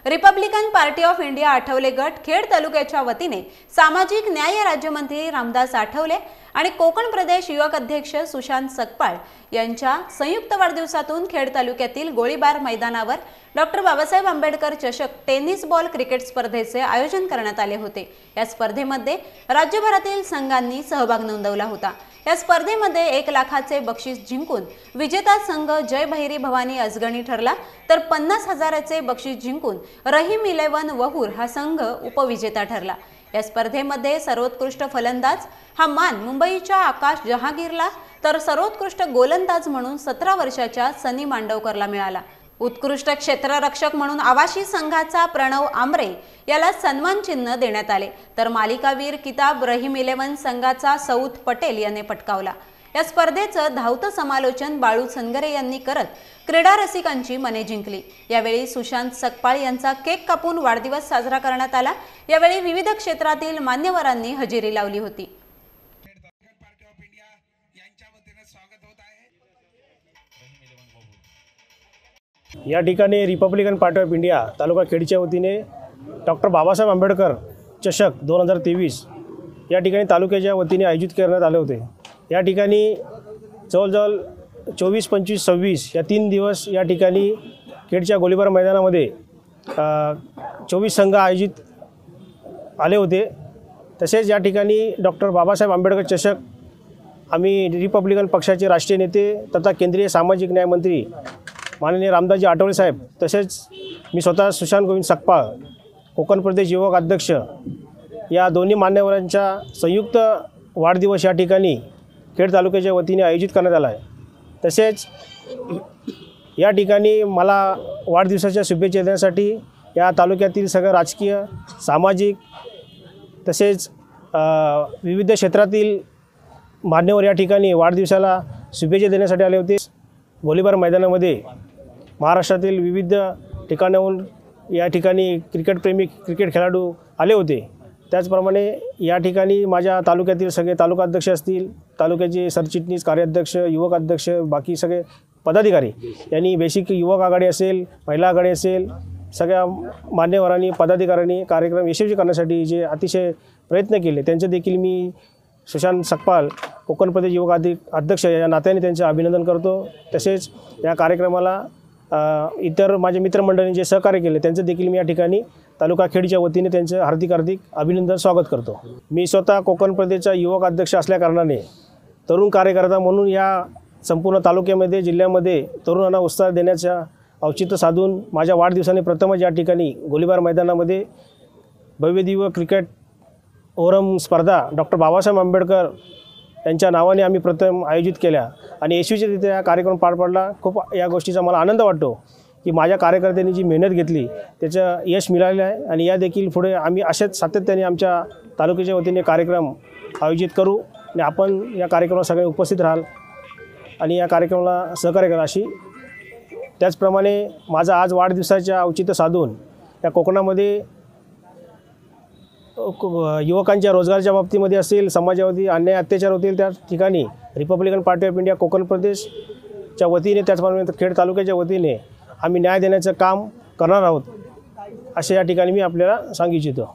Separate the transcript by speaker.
Speaker 1: Republican party of India Athawale गट खेड तालुक्याच्या वतीने सामाजिक न्याय राज्यमंत्री रामदास आठवले आणि कोकण प्रदेश युवक अध्यक्ष सुशांत सकपाळ यांच्या संयुक्त वाढदिवसातून खेड तालुक्यातील गोळीबार मैदानावर डॉक्टर बाबासाहेब आंबेडकर चषक टेनिस बॉल क्रिकेट स्पर्धेचे आयोजन करण्यात आले होते। या स्पर्धेमध्ये राज्यभरातील संघांनी सहभाग नोंदवला होता। या स्पर्धेमध्ये 1 लाखाचे बक्षीस जिंकून विजेता संघ जय भैरी भवानी अजगणी ठरला, तर 50,000चे बक्षीस जिंकून रहीम 11 वहूर हा संघ उपविजेता ठरला। या स्पर्धेमध्ये सर्वोत्कृष्ट फलंदाज हा मान मुंबईच्या आकाश जहांगीरला, तर सर्वोत्कृष्ट गोलंदाज म्हणून 17 वर्षाच्या सनी मांडवकरला मिळाला। उत्कृष्ट क्षेत्ररक्षक म्हणून आवाशी संघाचा प्रणव आमरे याला सन्मान चिन्ह देण्यात आले, तर मालिकावीर किताब रहीम 11 संघाचा सौथ पटेल याने पटकावला। या स्पर्धेचं धावतं समालोचन बाळू सनगरे यांनी करत क्रीडा रसिकांची मने जिंकली। यावेळी सुशांत सकपाळ यांचा केक कापून वाढदिवस साजरा करण्यात आला। यावेळी विविध क्षेत्रातील मान्यवरांनी हजेरी लावली होती।
Speaker 2: या ठिकाणी रिपब्लिकन पार्टी ऑफ इंडिया तालुका खेडच्या वतीने डॉक्टर बाबासाहेब आंबेडकर चषक 2023 या ठिकाणी तालुक्याच्या वतीने आयोजित करण्यात आले होते। या ठिकाणी जवळजवळ 24, 25, 26 या 3 दिवस या ठिकाणी खेडच्या गोळीबार मैदानामध्ये 24 संघ आयोजित आले होते। तसेच या ठिकाणी डॉक्टर बाबासाहेब आंबेडकर चषक आम्ही रिपब्लिकन पक्षाचे राष्ट्रीय नेते तथा केंद्रीय सामाजिक न्याय मंत्री माननीय रामदासजी आठवले साहेब, तसेच मी स्वतः सुशांत गोविंद सकपाळ कोकण प्रदेश युवक अध्यक्ष या दोन्ही मान्यवरांच्या संयुक्त वाढदिवस या ठिकाणी खेड तालुक्याच्या वतीने आयोजित करण्यात आला आहे। तसेच या ठिकाणी मला वाढदिवसाच्या शुभेच्छा देण्यासाठी या तालुक्यातील सगळं राजकीय, सामाजिक तसेच विविध क्षेत्रातील मान्यवर या ठिकाणी वाढदिवसाला शुभेच्छा देण्यासाठी आले होते। गोळीबार मैदानामध्ये महाराष्ट्रातील विविध ठिकाणाहून या ठिकाणी क्रिकेटप्रेमी क्रिकेट खेळाडू आले होते। त्याचप्रमाणे या ठिकाणी माझ्या तालुक्यातील सगळे तालुका अध्यक्ष असतील, तालुक्याचे सरचिटणीस, कार्याध्यक्ष, युवक अध्यक्ष, बाकी सगळे पदाधिकारी यांनी बेसिक युवक आघाडी असेल, महिला आघाडी असेल, सगळ्या मान्यवरांनी पदाधिकाऱ्यांनी कार्यक्रम यशस्वी करण्यासाठी जे अतिशय प्रयत्न केले त्यांचे देखील मी सुशांत सकपाळ कोकण प्रदेश युवक अध्यक्ष या नात्याने त्यांचे अभिनंदन करतो। तसेच या कार्यक्रमाला इतर माझे मित्रमंडळींनी जे सहकार्य केले त्यांचं देखील मी या ठिकाणी तालुका खेडच्या वतीने त्यांचं हार्दिक अभिनंदन स्वागत करतो। मी स्वतः कोकण प्रदेशचा युवक अध्यक्ष असल्याकारणाने तरुण कार्यकर्ता म्हणून या संपूर्ण तालुक्यामध्ये, जिल्ह्यामध्ये तरुणांना उत्साह देण्याच्या औचित्य साधून माझ्या वाढदिवसाने प्रथमच या ठिकाणी गोळीबार मैदानामध्ये भव्यदिव्य क्रिकेट ओव्हरऑल स्पर्धा डॉक्टर बाबासाहेब आंबेडकर यांच्या नावाने आम्ही प्रथम आयोजित केल्या आणि यशस्वीरित्या हा कार्यक्रम पार पडला। खूप या गोष्टीचा मला आनंद वाटतो की माझ्या कार्यकर्त्यांनी जी मेहनत घेतली त्याचं यश मिळालेलं आहे आणि या देखील पुढे आम्ही अशाच सातत्याने आमच्या तालुक्याच्या वतीने कार्यक्रम आयोजित करू आणि आपण या कार्यक्रमाला सगळे उपस्थित राहाल आणि या कार्यक्रमाला सहकार्य करा अशी। त्याचप्रमाणे माझा आज वाढदिवसाच्या औचित्य साधून या कोकणामध्ये युवकांच्या रोजगाराच्या बाबतीमध्ये असेल, समाजावरती अन्याय अत्याचार होतील त्या ठिकाणी Republican party of India Konkan प्रदेशच्या वतीने, त्याचप्रमाणे खेड तालुक्याच्या वतीने आम्ही न्याय देण्याचं काम करणार आहोत असे या ठिकाणी मी आपल्याला सांगू इच्छितो।